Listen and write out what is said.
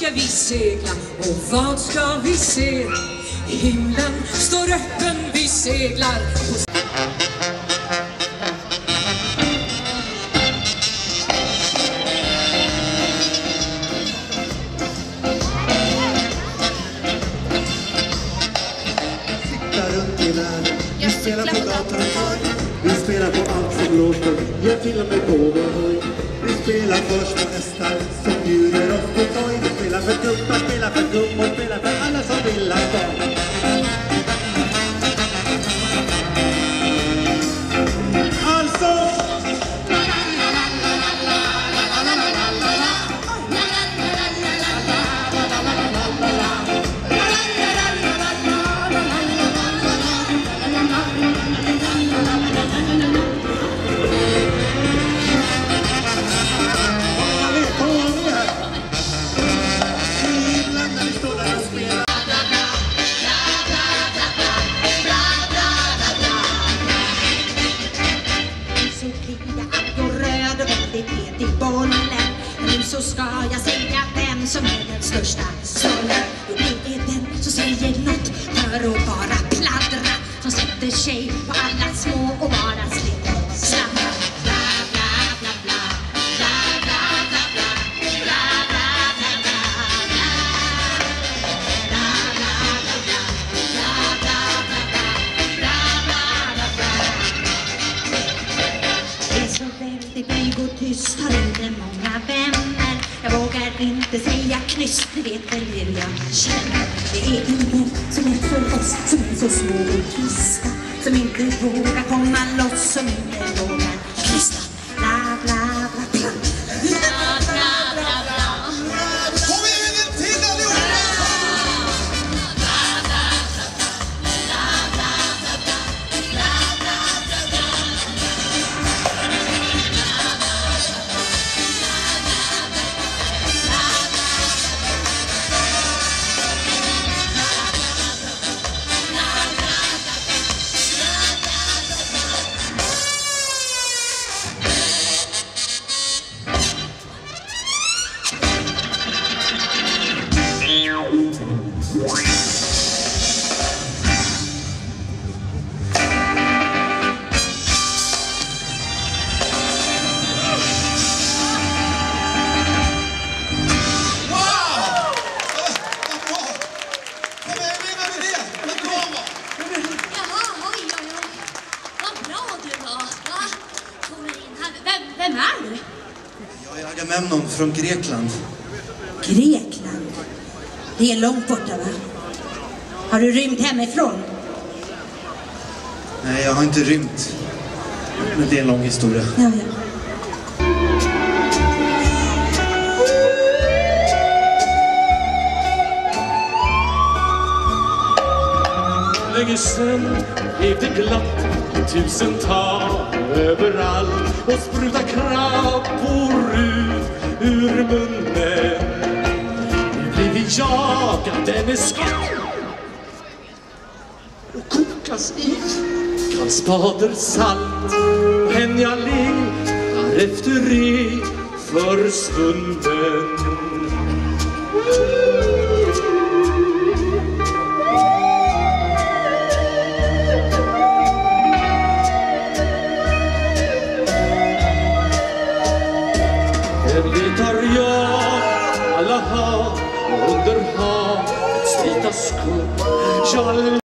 ska vi segla och vad ska vi se? Himlen står öppen, vi seglar på... Vi spelar på gator och torg. Vi spelar på allt som låter. Ja, till och med på vår höj. Vi spelar för små hästar som bjuder oss på toj. Vi spelar för gubbar, spelar för gummor, spelar för alla som vill ha barn. Alltså! Nu så ska jag säga vem som är den största stollen. Och det är den som säger något för att bara pladdra, som sätter sig på alla små och bara slänger slamma. Bla bla bla bla, bla bla bla bla, bla bla bla bla, bla bla bla bla, bla bla bla bla, bla bla bla bla. Det är så väldigt blyg och tyst, har inte många vänner. Jag vågar inte säga knyst, det vet väl hur jag känner. Det är ingen som är för oss, som är så små och tysta, som inte vågar komma loss, som inte vågar krysta. Bla bla bla bla, bla bla bla bla. Kom igen en till allihopa! Bla bla bla bla, bla bla bla bla, bla bla bla bla. Vem är du? Jag är Agamemnon från Grekland. Grekland? Det är långt borta, va? Har du rymt hemifrån? Nej, jag har inte rymt. Men det är en lång historia. Ja. Länge sen blev det glatt, tusen tal överallt och spruta krabbor ur munnen. Nu blir vi jagade med skall och kokas i kallspader salt. Men jag letar efter er försvunnen. Letar jag alla hav under havets vita skum.